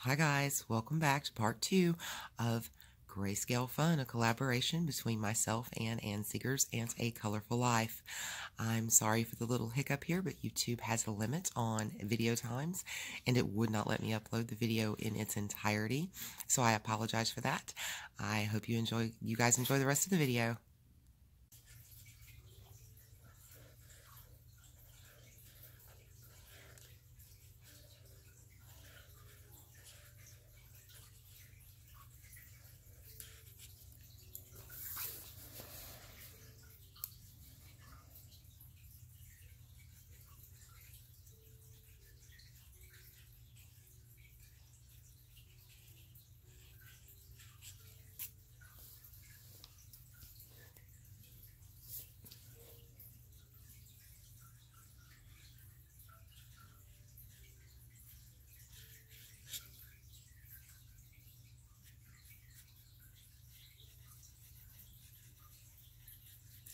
Hi guys, welcome back to part 2 of Grayscale Fun, a collaboration between myself and Ann Seegers and A Colorful Life. I'm sorry for the little hiccup here, but YouTube has a limit on video times and it would not let me upload the video in its entirety, so I apologize for that. I hope you guys enjoy the rest of the video.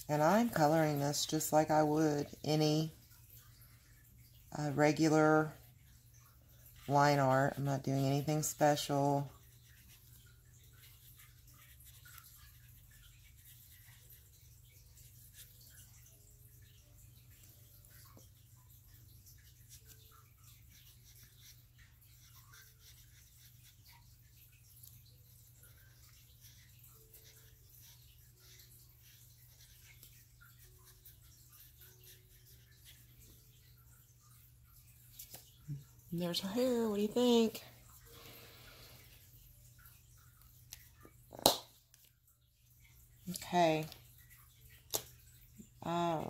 And I'm coloring this just like I would any regular line art. I'm not doing anything special. And there's her hair. What do you think? Okay. I'm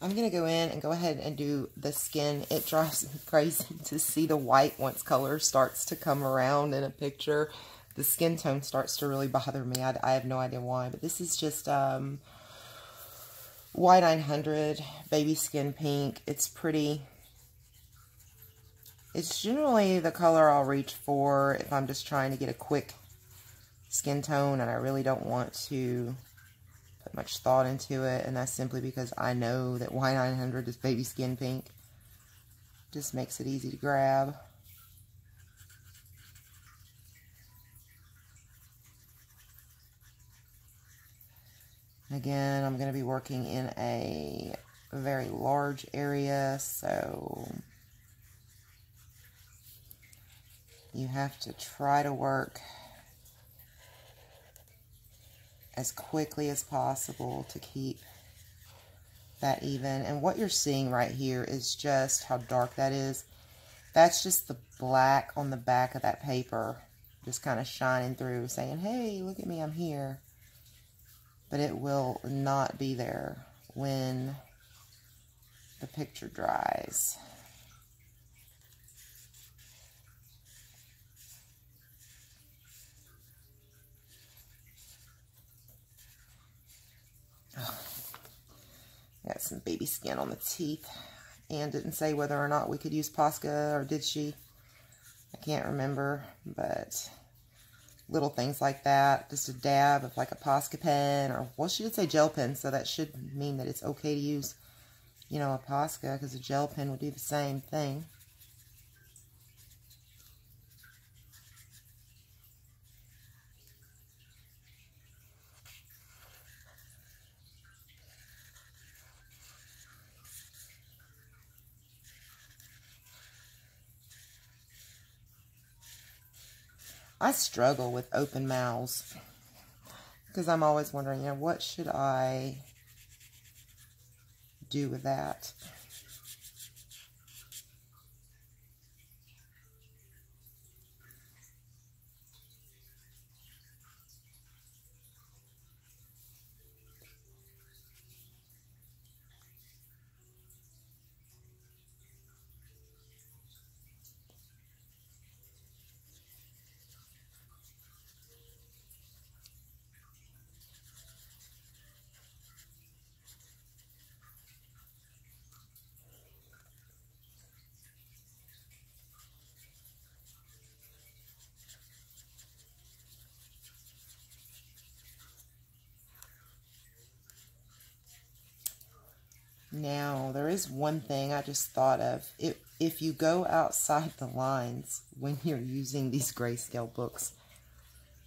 going to go in and go ahead and do the skin. It drives me crazy to see the white once color starts to come around in a picture. The skin tone starts to really bother me. I have no idea why, but this is just Y900 Baby Skin Pink. It's pretty. It's generally the color I'll reach for if I'm just trying to get a quick skin tone and I really don't want to put much thought into it, and that's simply because I know that Y900 is Baby Skin Pink. Just makes it easy to grab. Again, I'm going to be working in a very large area, so you have to try to work as quickly as possible to keep that even. And what you're seeing right here is just how dark that is. That's just the black on the back of that paper just kind of shining through, saying, hey, look at me, I'm here. But it will not be there when the picture dries. Got some baby skin on the teeth. Anne didn't say whether or not we could use Posca, or did she? I can't remember, but little things like that. Just a dab of like a Posca pen, or, well, she did say gel pen, so that should mean that it's okay to use, you know, a Posca, because a gel pen would do the same thing. I struggle with open mouths because I'm always wondering, you know, what should I do with that? Now, there is one thing I just thought of. If you go outside the lines when you're using these Grayscale books,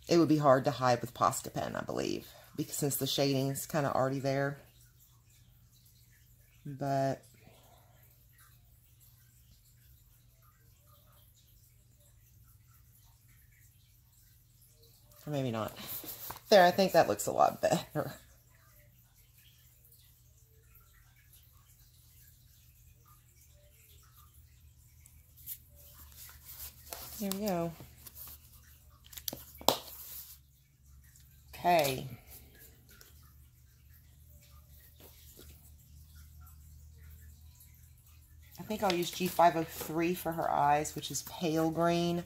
it would be hard to hide with Posca pen, I believe, because since the shading is kind of already there. But or maybe not. There, I think that looks a lot better. There we go. Okay. I think I'll use G503 for her eyes, which is pale green.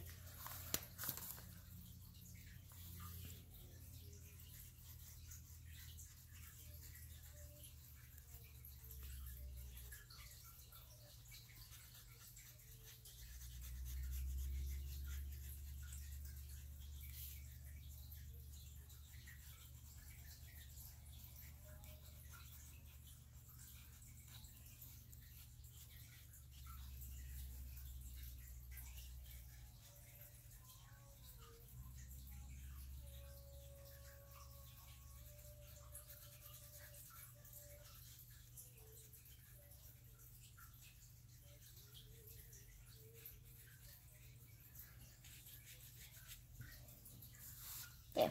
There.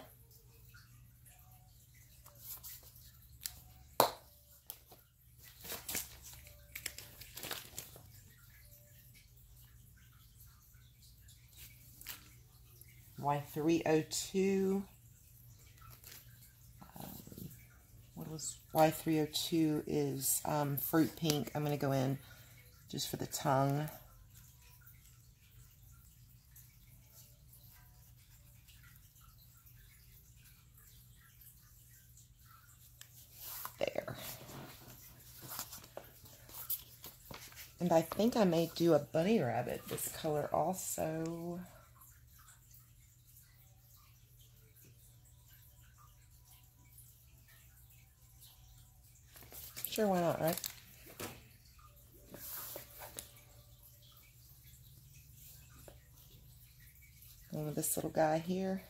Y302. What was Y302 is fruit pink. I'm going to go in just for the tongue. There. And I think I may do a bunny rabbit this color also. Sure, why not, right? One with this little guy here.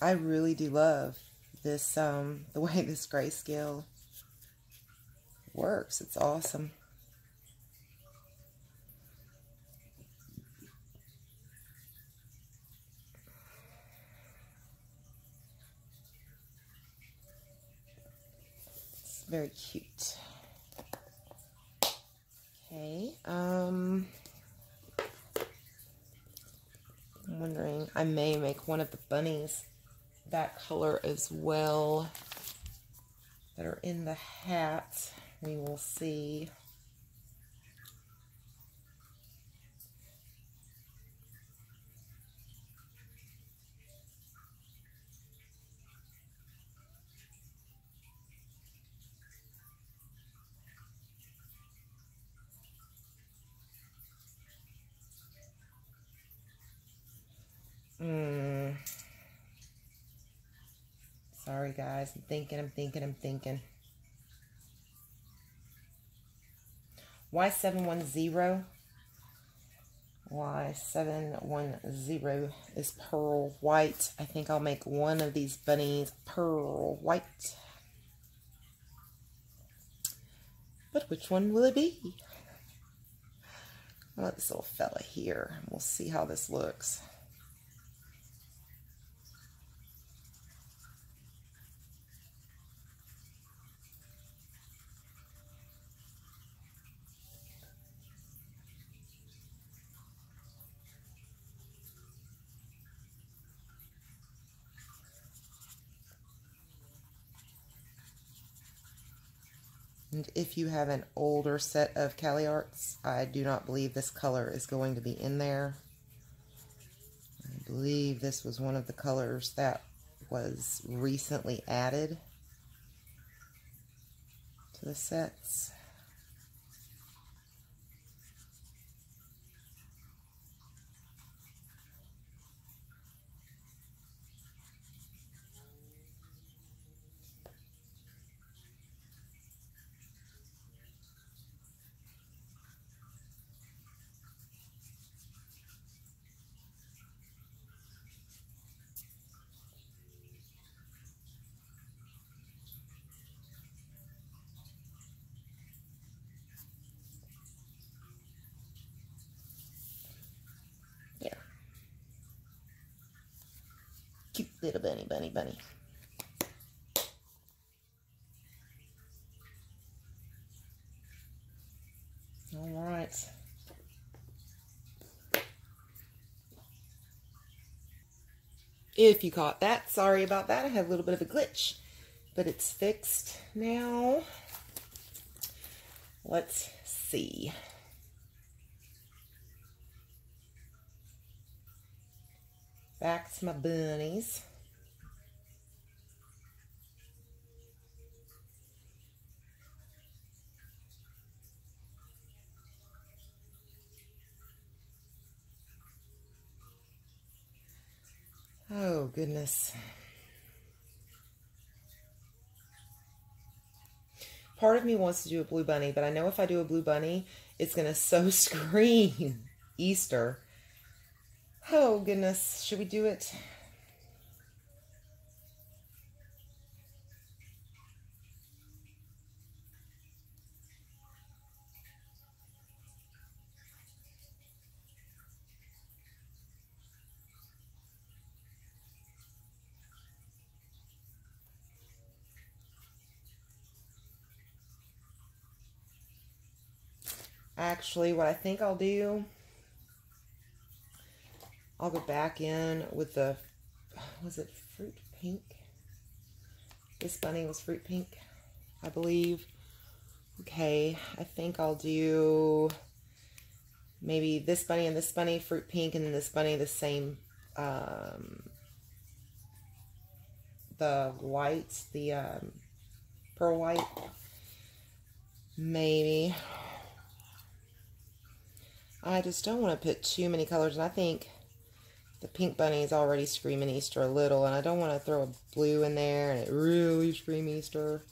I really do love this, the way this Grayscale works. It's awesome. Very cute. Okay, I'm wondering, I may make one of the bunnies that color as well that are in the hat. We will see. Sorry guys, I'm thinking. Y710? Y710 is pearl white. I think I'll make one of these bunnies pearl white. But which one will it be? I'll let this little fella here. We'll see how this looks. And if you have an older set of Cali Arts, I do not believe this color is going to be in there. I believe this was one of the colors that was recently added to the sets. Yeah. Cute little bunny. All right. If you caught that, sorry about that. I had a little bit of a glitch, but it's fixed now. Let's see. Back to my bunnies. Oh, goodness. Part of me wants to do a blue bunny, but I know if I do a blue bunny, it's going to so scream Easter. Oh, goodness. Should we do it? Actually, what I think I'll do, I'll go back in with the, was it fruit pink? This bunny was fruit pink, I believe. Okay, I think I'll do maybe this bunny and this bunny, fruit pink, and then this bunny the same, the white, the pearl white, maybe. I just don't want to put too many colors, and I think the pink bunny is already screaming Easter a little, and I don't want to throw a blue in there and it really scream Easter.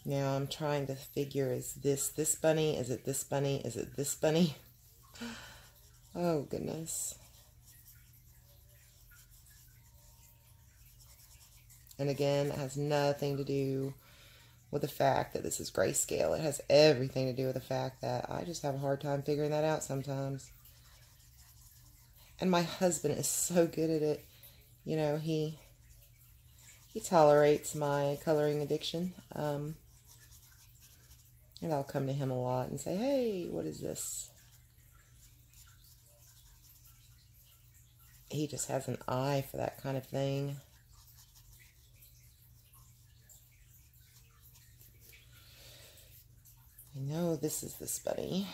Now I'm trying to figure, is this bunny? Is it this bunny? Is it this bunny? Oh, goodness. And again, it has nothing to do with the fact that this is grayscale. It has everything to do with the fact that I just have a hard time figuring that out sometimes. And my husband is so good at it. You know, he tolerates my coloring addiction. And I'll come to him a lot and say, hey, what is this? He just has an eye for that kind of thing. I know this is this bunny.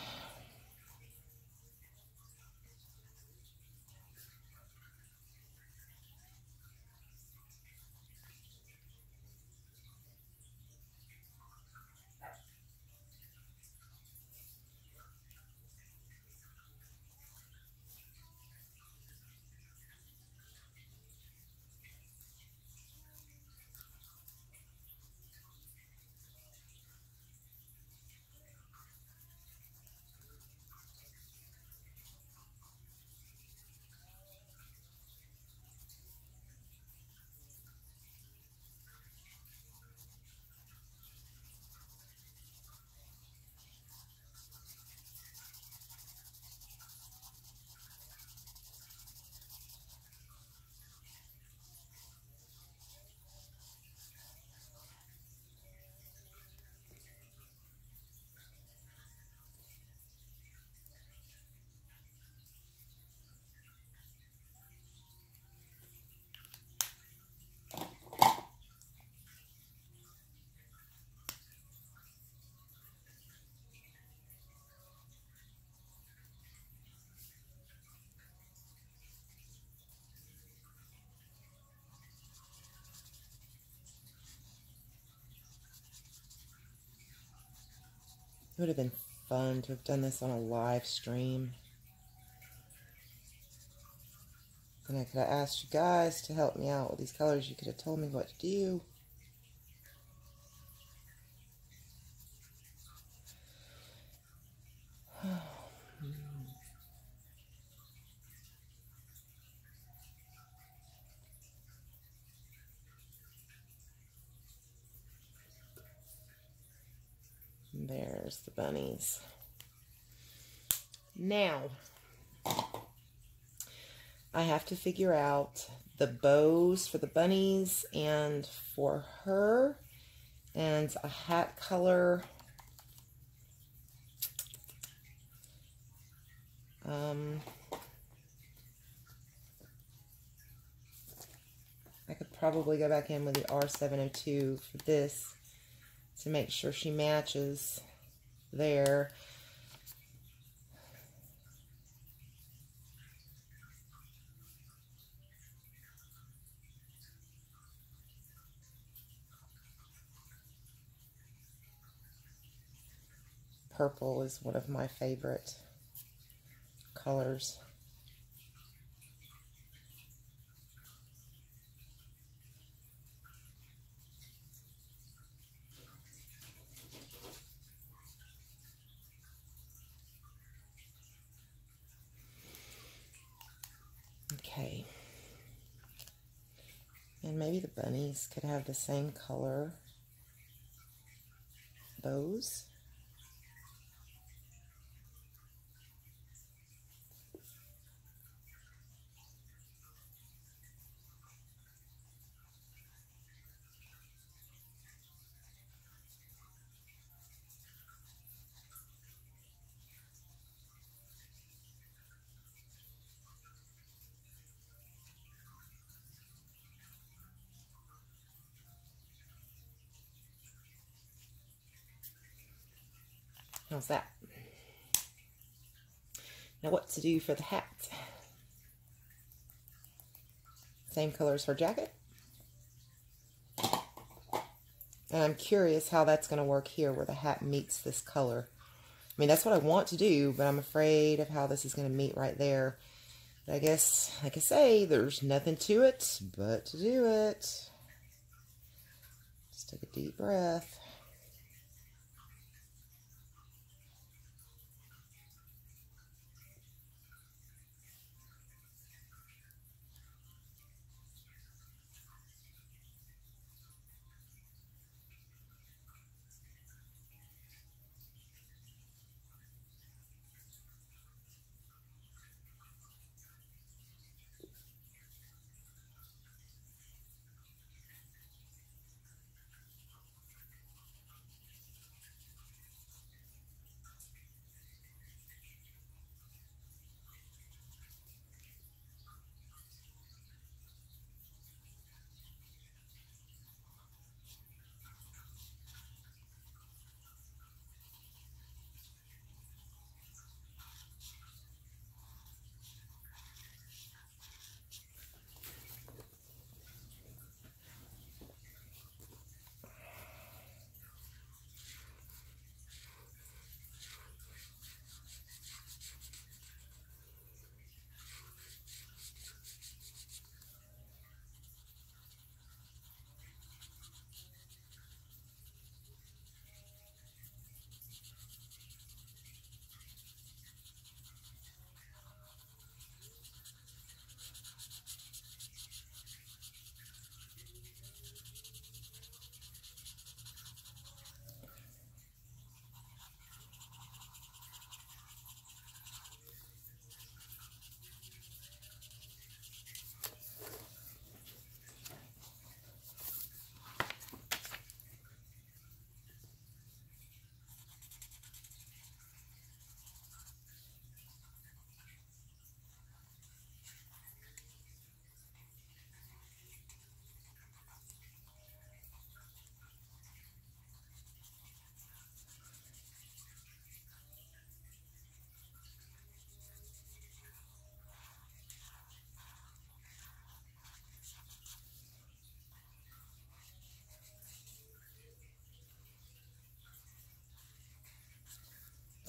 It would have been fun to have done this on a live stream. And I could have asked you guys to help me out with these colors. You could have told me what to do. There's the bunnies. Now, I have to figure out the bows for the bunnies and for her, and a hat color. I could probably go back in with the R702 for this to make sure she matches there. Purple is one of my favorite colors. Okay. And maybe the bunnies could have the same color bows. How's that? Now what to do for the hat? Same color as her jacket. And I'm curious how that's going to work here where the hat meets this color. I mean, that's what I want to do, but I'm afraid of how this is going to meet right there. But I guess, like I say, there's nothing to it but to do it. Just take a deep breath.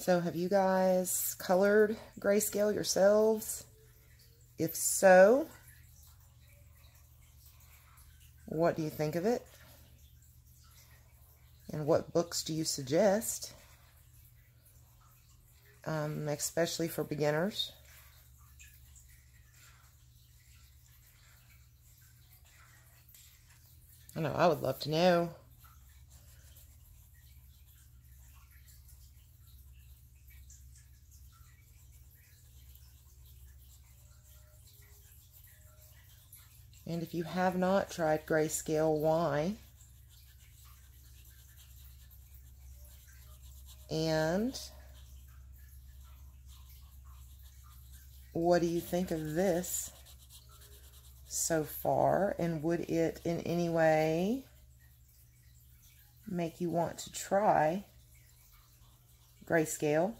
So have you guys colored Grayscale yourselves? If so, what do you think of it? And what books do you suggest? Especially for beginners. I know, I would love to know. And if you have not tried Grayscale, why? And what do you think of this so far? And would it in any way make you want to try Grayscale?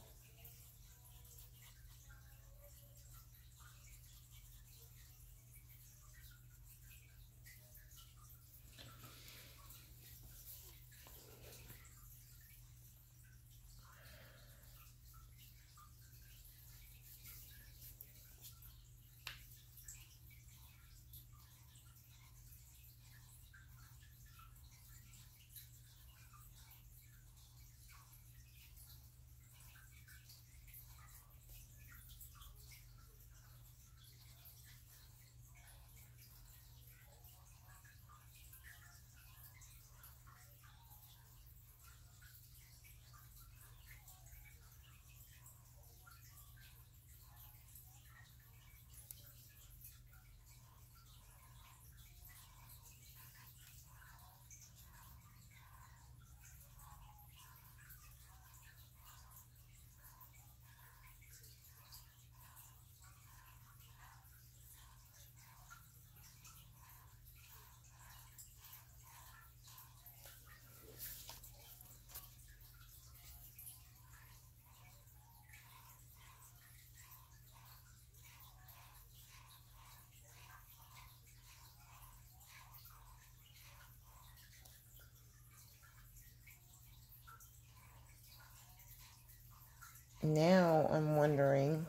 Now I'm wondering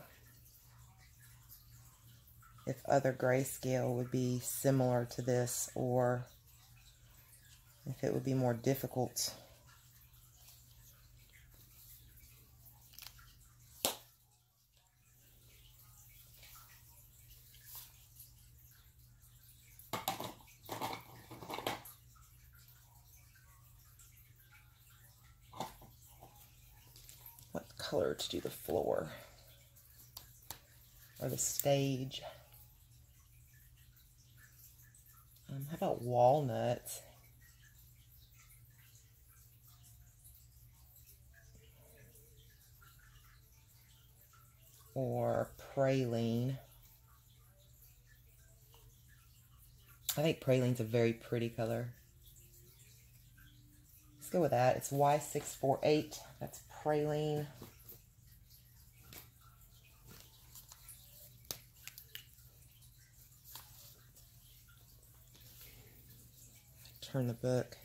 if other Grayscale would be similar to this, or if it would be more difficult. What color to do the floor or the stage? How about walnut? Or praline. I think praline's a very pretty color. Let's go with that. It's Y648. That's praline. Turn the book.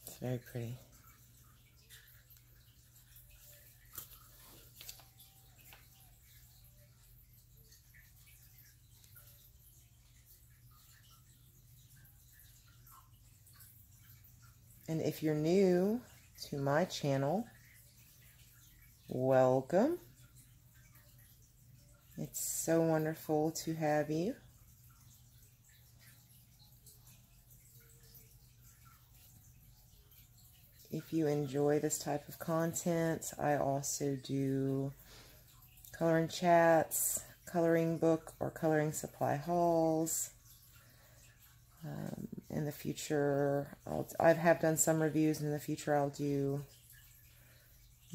It's very pretty. And if you're new to my channel, welcome. It's so wonderful to have you. If you enjoy this type of content, I also do coloring chats, coloring book or coloring supply hauls. In the future, I have done some reviews, and in the future I'll do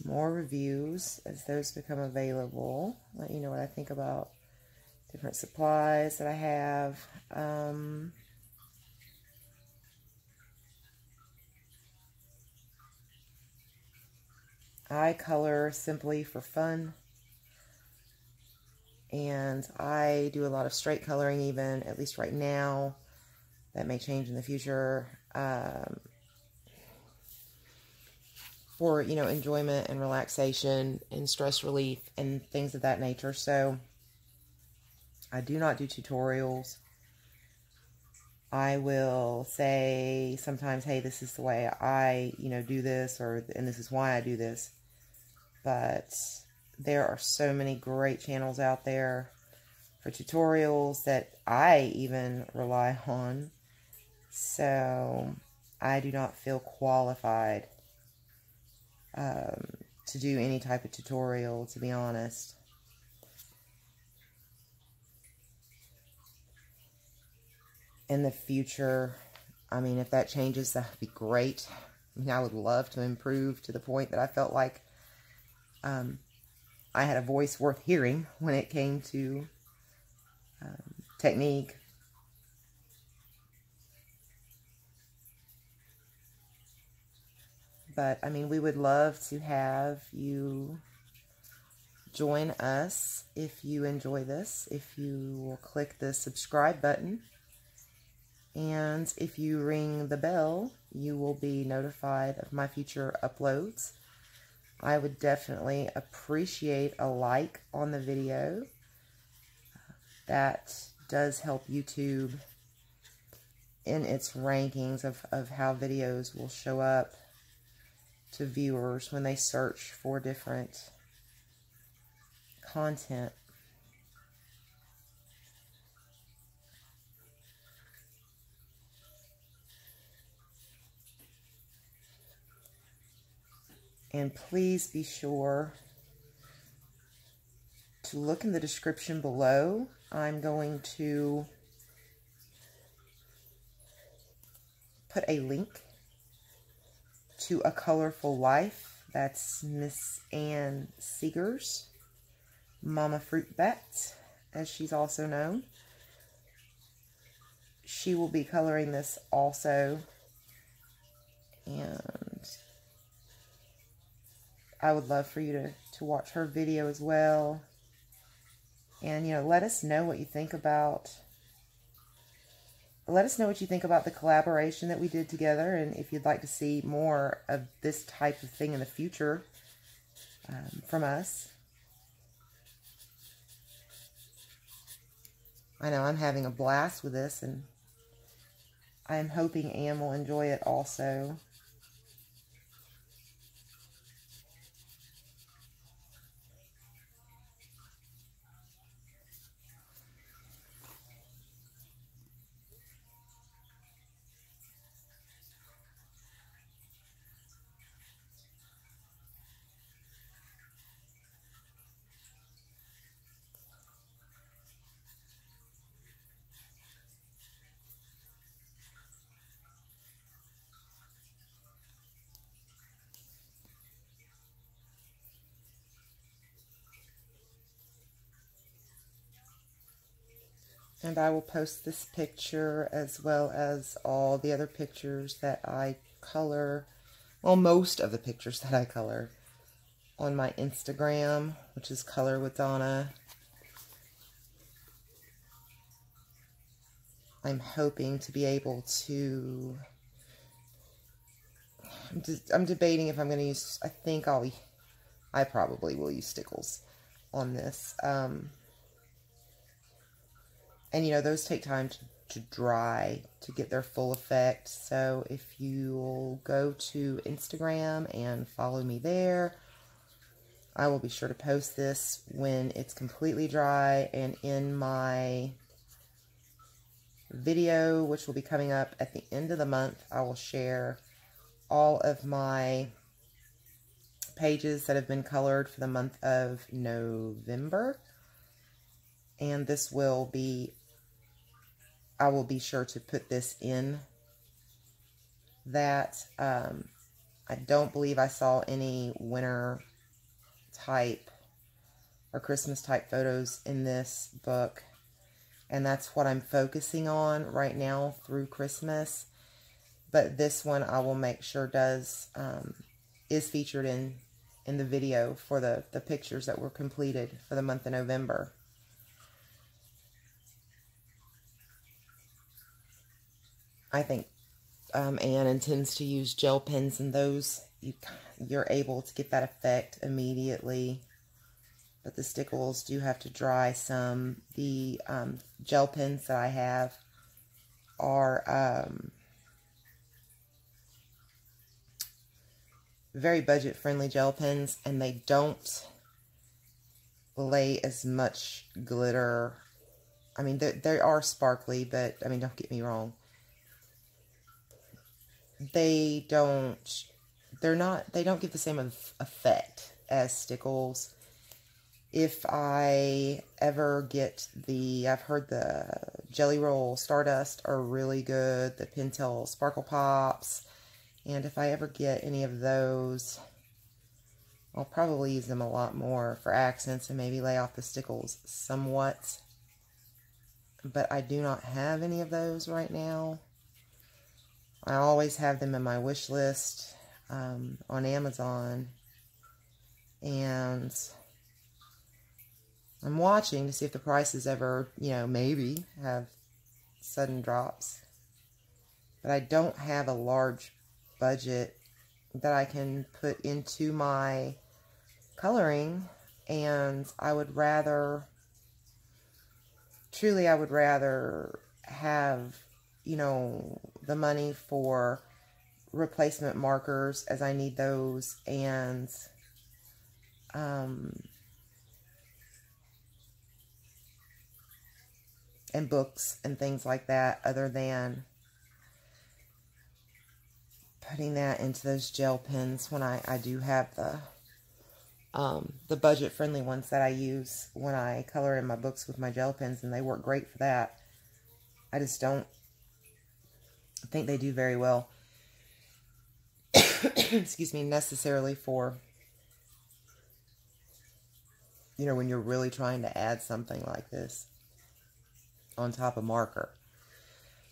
more reviews as those become available. Let you know what I think about different supplies that I have. I color simply for fun, and I do a lot of straight coloring even, at least right now. That may change in the future, for, you know, enjoyment and relaxation and stress relief and things of that nature. So I do not do tutorials. I will say sometimes, hey, this is the way I, you know, do this, and this is why I do this. But there are so many great channels out there for tutorials that I even rely on. So I do not feel qualified to do any type of tutorial, to be honest. In the future, I mean, if that changes, that would be great. I mean, I would love to improve to the point that I felt like I had a voice worth hearing when it came to technique. But, I mean, we would love to have you join us if you enjoy this. If you will click the subscribe button, and if you ring the bell, you will be notified of my future uploads. I would definitely appreciate a like on the video. That does help YouTube in its rankings of how videos will show up to viewers when they search for different content. And please be sure to look in the description below. I'm going to put a link to A Colorful Life. That's Miss Ann Seeger's Mama Fruit Bat, as she's also known. She will be coloring this also, and I would love for you to watch her video as well. And, you know, let us know what you think about the collaboration that we did together, and if you'd like to see more of this type of thing in the future from us. I know I'm having a blast with this, and I am hoping Anne will enjoy it also. And I will post this picture as well as all the other pictures that I color, well, most of the pictures that I color, on my Instagram, which is Color with Donna. I'm hoping to be able to, I'm debating if I'm going to use, I probably will use stickles on this. And, you know, those take time to to dry to get their full effect. So if you'll go to Instagram and follow me there, I will be sure to post this when it's completely dry, and in my video, which will be coming up at the end of the month, I will share all of my pages that have been colored for the month of November. And this will be, I will be sure to put this in that. I don't believe I saw any winter type or Christmas type photos in this book, and that's what I'm focusing on right now through Christmas. But this one I will make sure is featured in the video for the pictures that were completed for the month of November. I think Anne intends to use gel pens, and those you're able to get that effect immediately, but the stickles do have to dry some. The gel pens that I have are very budget friendly gel pens, and they don't lay as much glitter. I mean, they are sparkly, but I mean, don't get me wrong, they don't give the same effect as stickles. If I ever get I've heard the Jelly Roll Stardust are really good, the Pentel Sparkle Pops, and if I ever get any of those, I'll probably use them a lot more for accents and maybe lay off the stickles somewhat. But I do not have any of those right now. I always have them in my wish list on Amazon, and I'm watching to see if the prices ever, maybe have sudden drops. But I don't have a large budget that I can put into my coloring, and I would rather, truly I would rather have, the money for replacement markers, as I need those, and books and things like that, other than putting that into those gel pens when I do have the budget friendly ones that I use when I color in my books with my gel pens, and they work great for that. I just don't think they do very well excuse me, necessarily for, when you're really trying to add something like this on top of marker.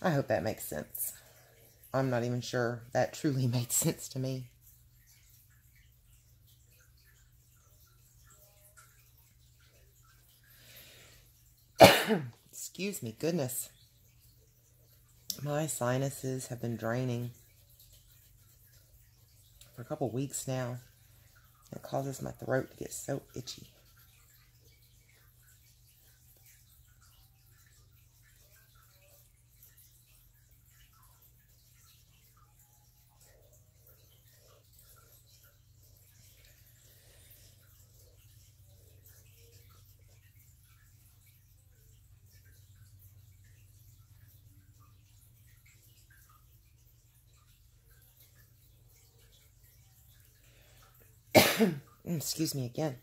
I hope that makes sense. I'm not even sure that truly made sense to me. Excuse me, goodness. My sinuses have been draining for a couple weeks now. It causes my throat to get so itchy. Excuse me again.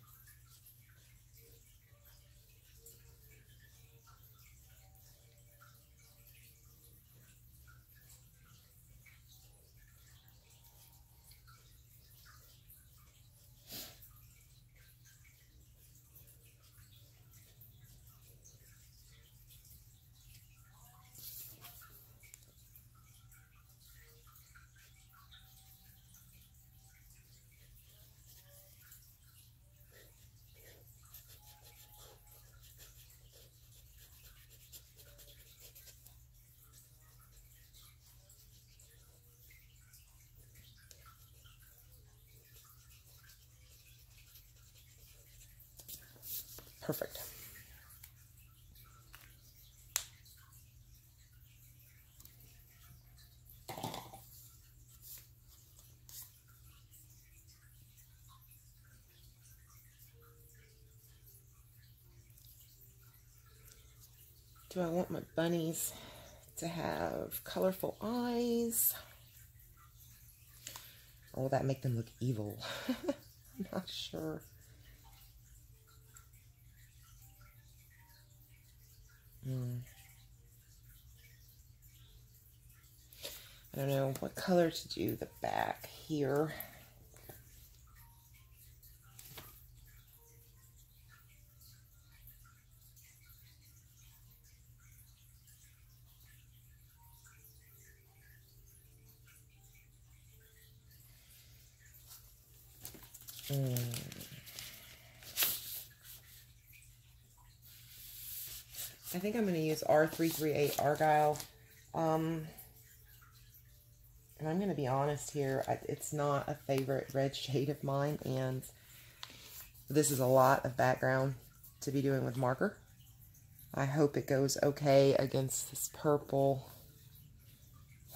Perfect. Do I want my bunnies to have colorful eyes? Or will that make them look evil? I'm not sure. I don't know what color to do the back here. I think I'm going to use R338 Argyle. And I'm going to be honest here, it's not a favorite red shade of mine, and this is a lot of background to be doing with marker. I hope it goes okay against this purple.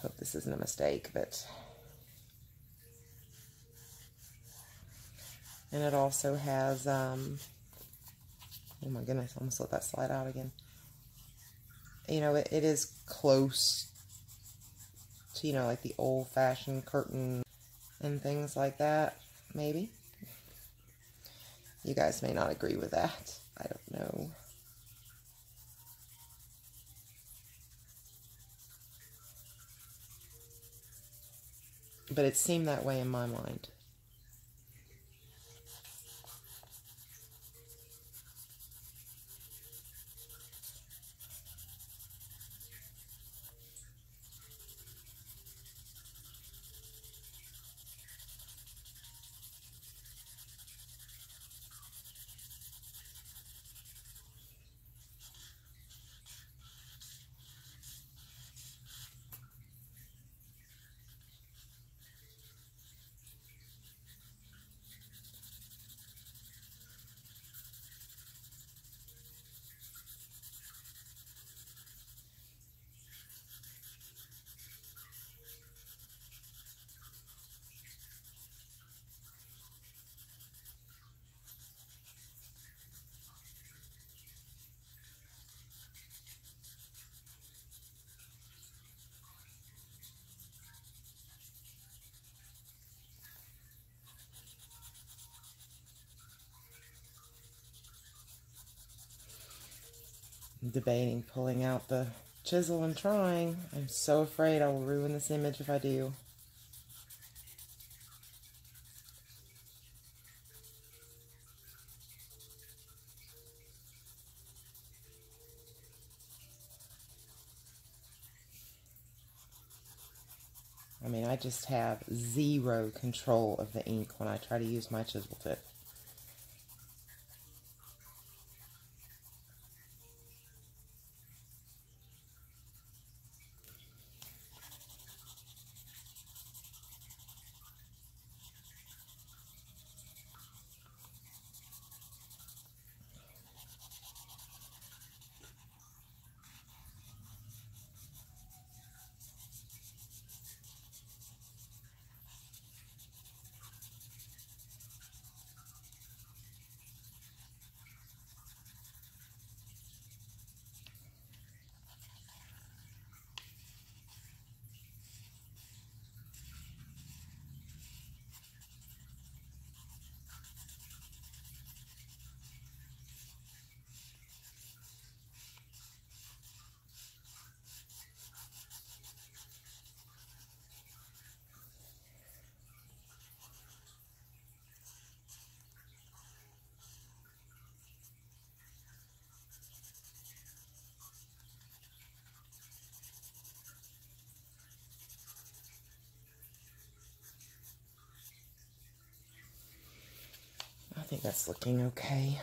Hope this isn't a mistake, but... And it also has, oh my goodness, I almost let that slide out again. You know, it is close to, you know, like the old-fashioned curtain and things like that, maybe. You guys may not agree with that. I don't know. But it seemed that way in my mind. I'm debating pulling out the chisel and trying. I'm so afraid I will ruin this image if I do. I mean, I just have zero control of the ink when I try to use my chisel tip. I think that's looking okay.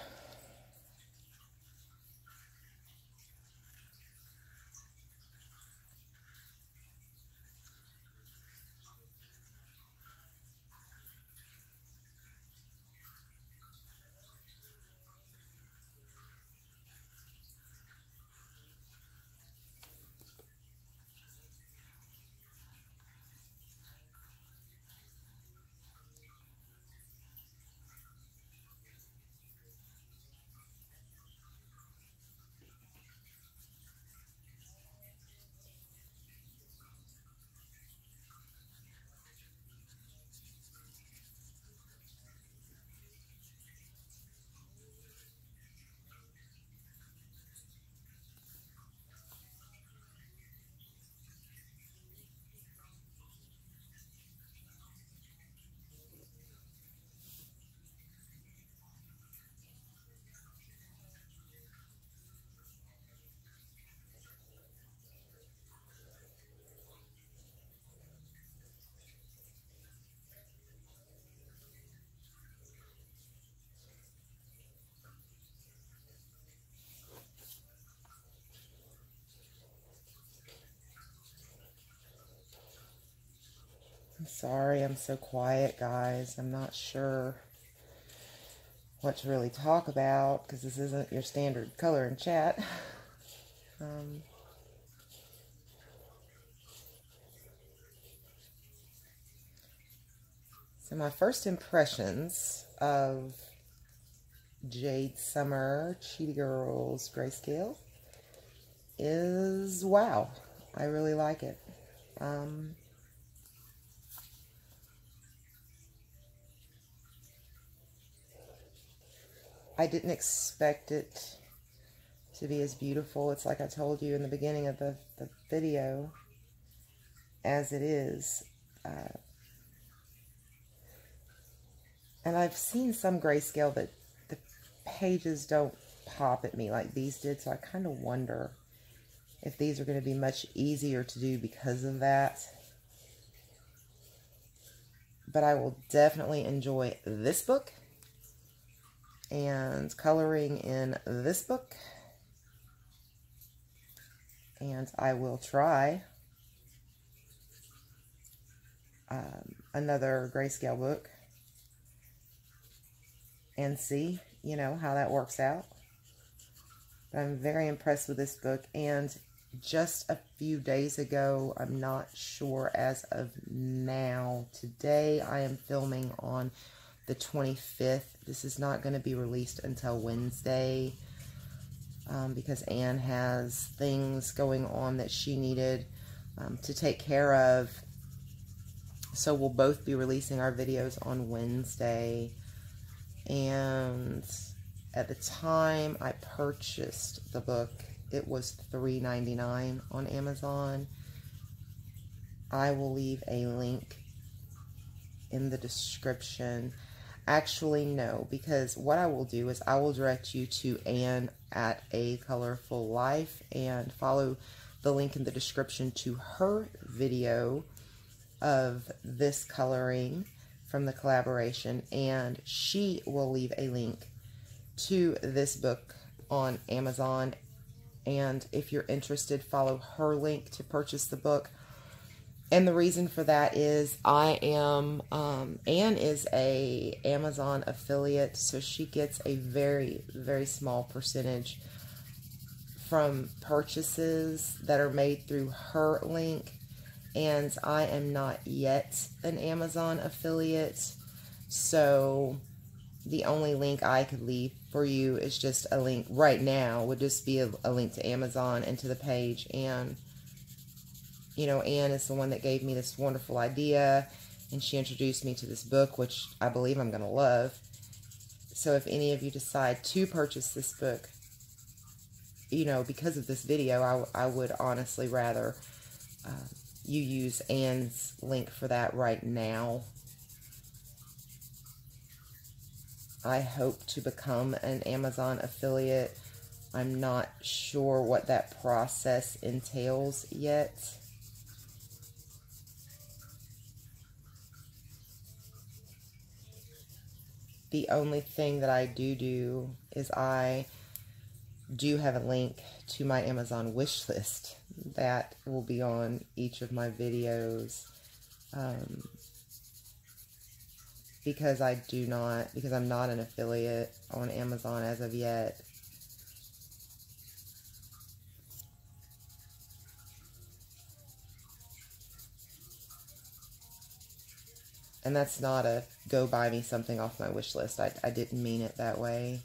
I'm sorry I'm so quiet, guys. I'm not sure what to really talk about because this isn't your standard color and chat. So my first impressions of Jade Summer Cheetah Girls Grayscale is wow. I really like it. I didn't expect it to be as beautiful. It's like I told you in the beginning of the video, as it is. And I've seen some Grayscale that the pages don't pop at me like these did, so I kind of wonder if these are going to be much easier to do because of that. But I will definitely enjoy this book and coloring in this book. And I will try another Grayscale book and see, you know, how that works out. But I'm very impressed with this book. And just a few days ago, I'm not sure as of now, today I am filming on the 25th. This is not going to be released until Wednesday because Anne has things going on that she needed to take care of. So we'll both be releasing our videos on Wednesday. And at the time I purchased the book, it was $3.99 on Amazon. I will leave a link in the description. Actually, no, because what I will do is I will direct you to Anne at A Colorful Life and follow the link in the description to her video of this coloring from the collaboration, and she will leave a link to this book on Amazon. And if you're interested, follow her link to purchase the book. And the reason for that is I am, Anne is a Amazon affiliate, so she gets a very, very small percentage from purchases that are made through her link. And I am not yet an Amazon affiliate, so the only link I could leave for you is just a link right now, would just be a link to Amazon and to the page. And, you know, Anne is the one that gave me this wonderful idea, and she introduced me to this book, which I believe I'm going to love. So if any of you decide to purchase this book, you know, because of this video, I would honestly rather you use Anne's link for that right now. I hope to become an Amazon affiliate. I'm not sure what that process entails yet. The only thing that I do is I do have a link to my Amazon wish list that will be on each of my videos, because I'm not an affiliate on Amazon as of yet. And that's not a go buy me something off my wish list. I didn't mean it that way.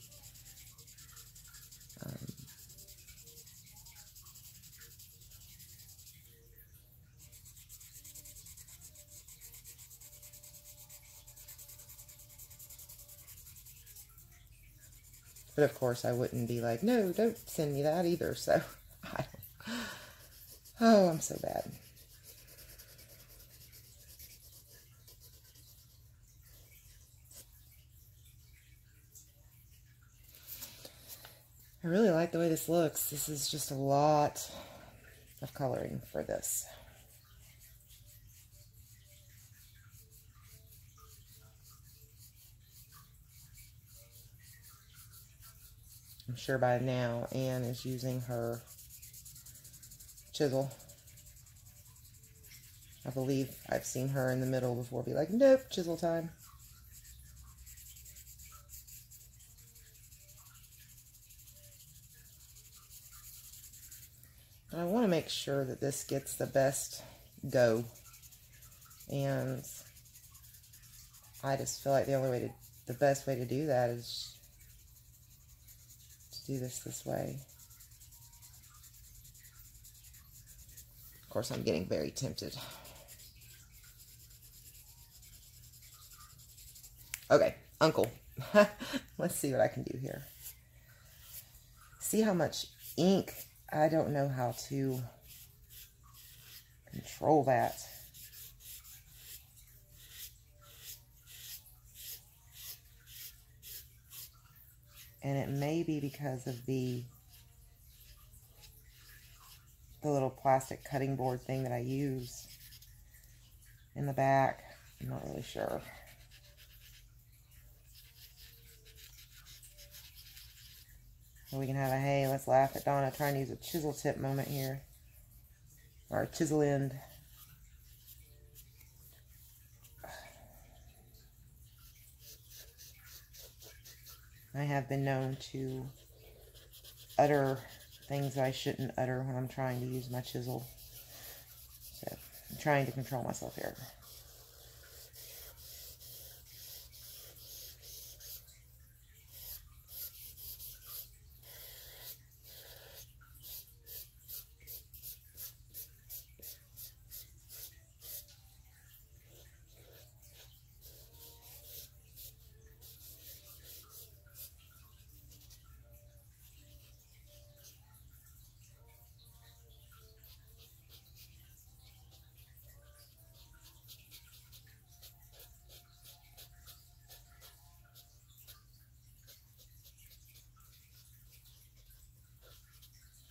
But of course I wouldn't be like, no, don't send me that either. So, oh, I'm so bad. I really like the way this looks. This is just a lot of coloring for this. I'm sure by now Anne is using her chisel I believe I've seen her in the middle before be like, nope, chisel time. And I want to make sure that this gets the best go. And I just feel like the best way to do that is to do this way. Of course, I'm getting very tempted. Okay, uncle. Let's see what I can do here. See how much ink? I don't know how to control that. And it may be because of the little plastic cutting board thing that I use in the back. I'm not really sure. So we can have a, hey, let's laugh at Donna trying to use a chisel tip moment here. Or a chisel end. I have been known to utter things that I shouldn't utter when I'm trying to use my chisel. So I'm trying to control myself here.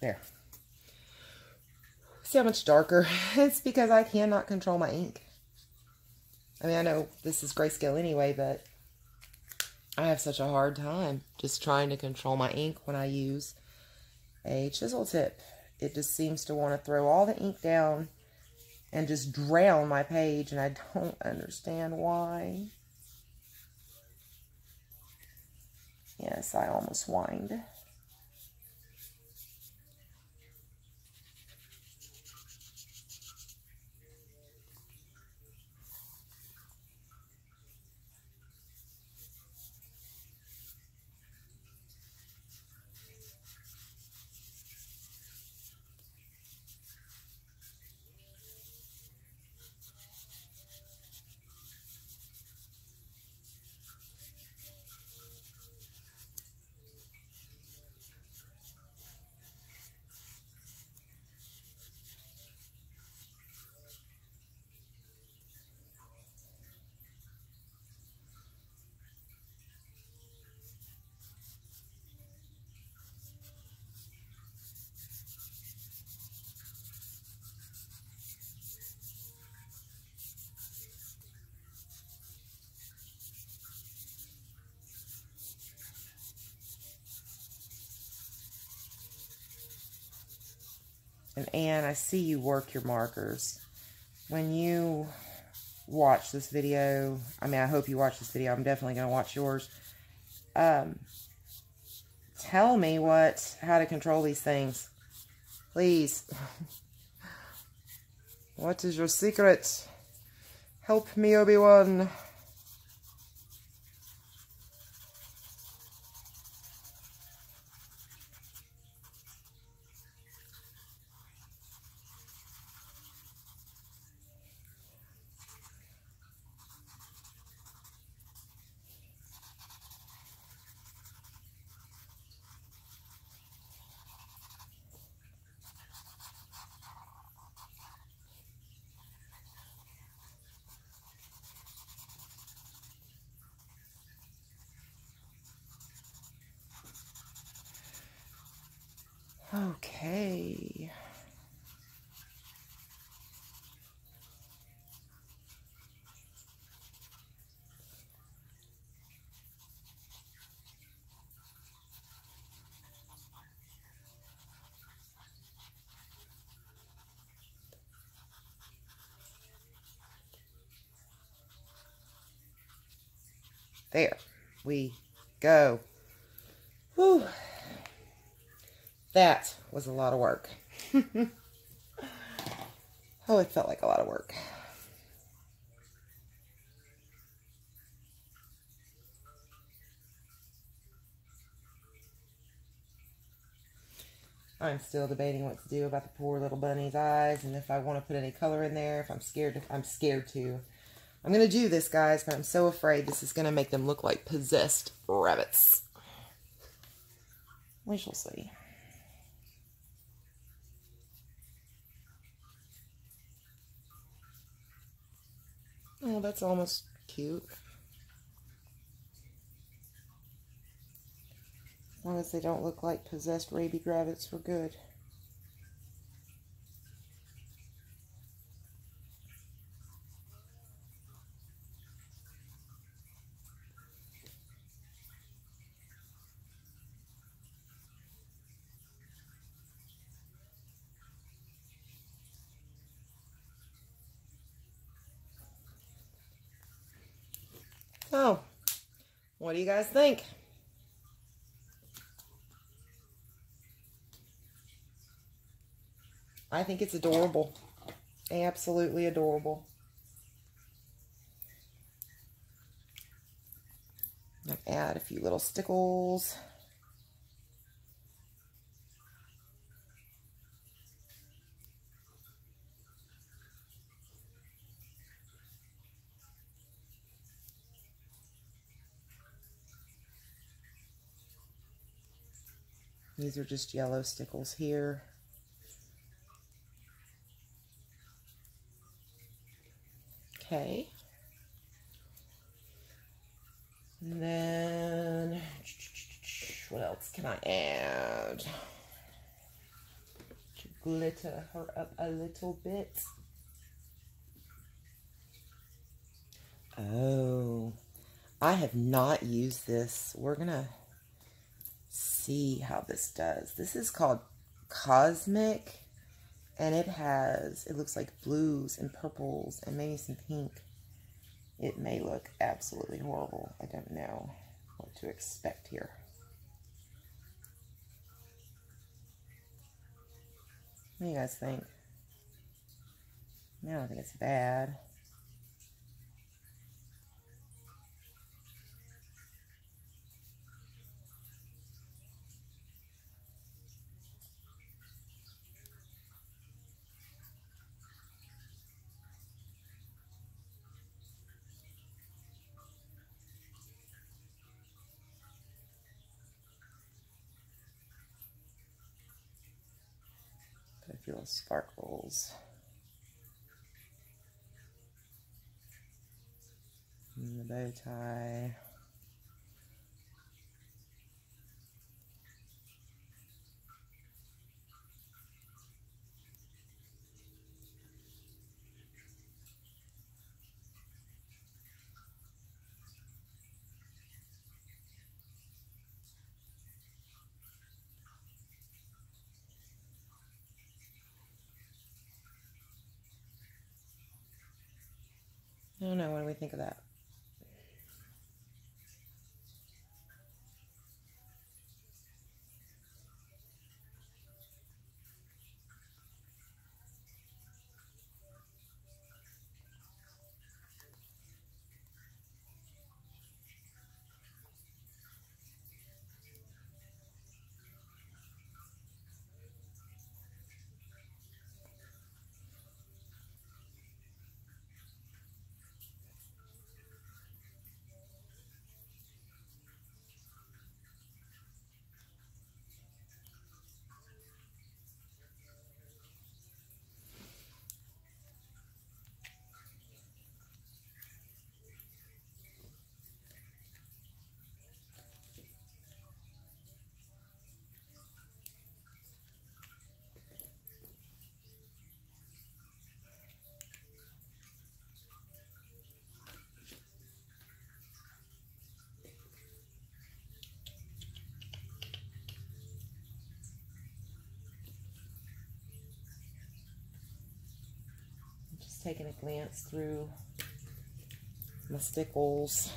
There. See how much darker? It's because I cannot control my ink. I mean, I know this is Grayscale anyway, but I have such a hard time just trying to control my ink when I use a chisel tip. It just seems to want to throw all the ink down and just drown my page, and I don't understand why. Yes, I almost whined. And Anne, I see you work your markers. When you watch this video, I mean, I hope you watch this video. I'm definitely going to watch yours. Tell me how to control these things. Please. What is your secret? Help me, Obi-Wan. Okay. There we go. Whew. That was a lot of work. Oh, it felt like a lot of work. I'm still debating what to do about the poor little bunny's eyes and if I want to put any color in there, if I'm scared to. I'm going to do this, guys, but I'm so afraid this is going to make them look like possessed rabbits. We shall see. Oh, that's almost cute. As long as they don't look like possessed rabid rabbits, we're good. So, what do you guys think? I think it's adorable. Absolutely adorable. I'm gonna add a few little stickles. These are just yellow stickles here. Okay. And then, what else can I add? To glitter her up a little bit. Oh, I have not used this. We're gonna see how this does. This is called Cosmic, and it looks like blues and purples and maybe some pink. It may look absolutely horrible. I don't know what to expect here. What do you guys think? I don't think it's bad. Put a few little sparkles. And the bow tie. I don't know, what do we think of that? Taking a glance through my stickles.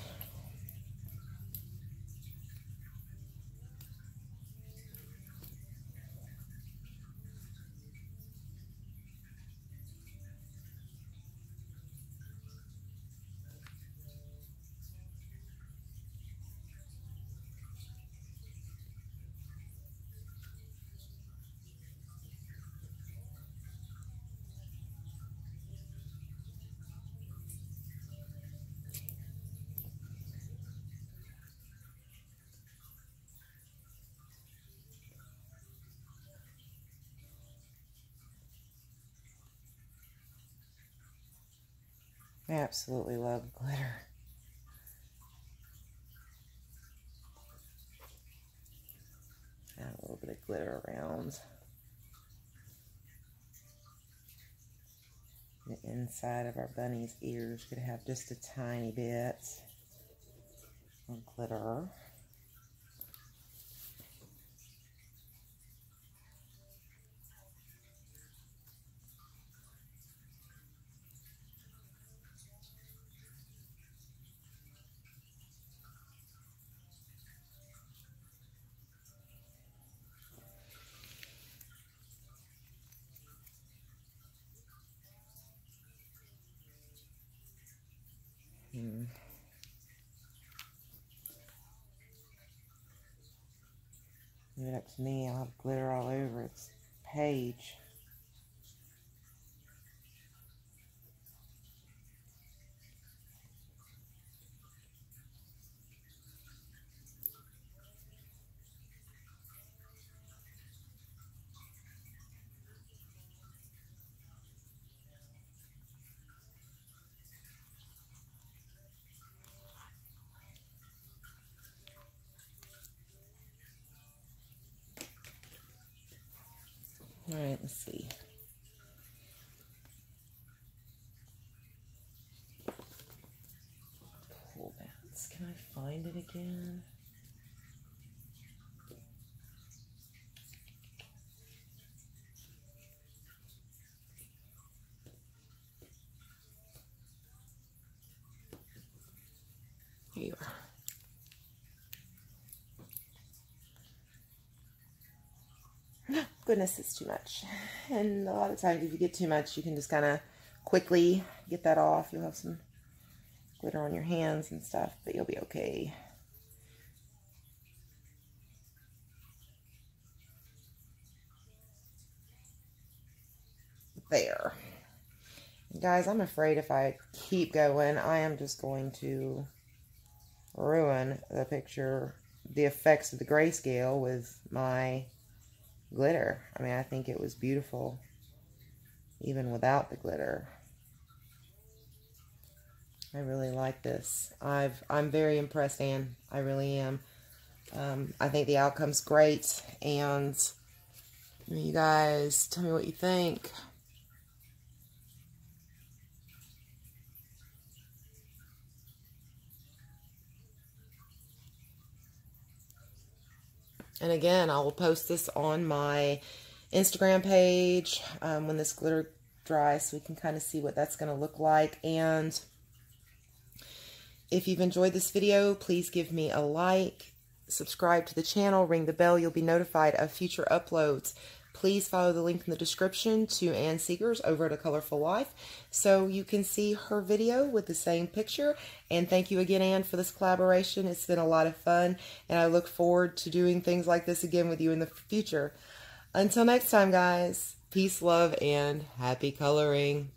I absolutely love glitter. Add a little bit of glitter around the inside of our bunny's ears. Could have just a tiny bit of glitter. Leave it up to me, I'll have glitter all over its page. All right, let's see. Pull that. Can I find it again? Here you are. Goodness, it's too much. And a lot of times if you get too much, you can just kind of quickly get that off. You'll have some glitter on your hands and stuff, but you'll be okay. There. Guys, I'm afraid if I keep going, I am just going to ruin the picture, the effects of the grayscale with my glitter. I mean, I think it was beautiful even without the glitter. I really like this. I'm very impressed, Anne. I really am. I think the outcome's great, and you guys tell me what you think. And again, I will post this on my Instagram page when this glitter dries, so we can kind of see what that's going to look like. And if you've enjoyed this video, please give me a like, subscribe to the channel, ring the bell. You'll be notified of future uploads. Please follow the link in the description to Anne Seegers over at A Colorful Life so you can see her video with the same picture. And thank you again, Anne, for this collaboration. It's been a lot of fun, and I look forward to doing things like this again with you in the future. Until next time, guys, peace, love, and happy coloring.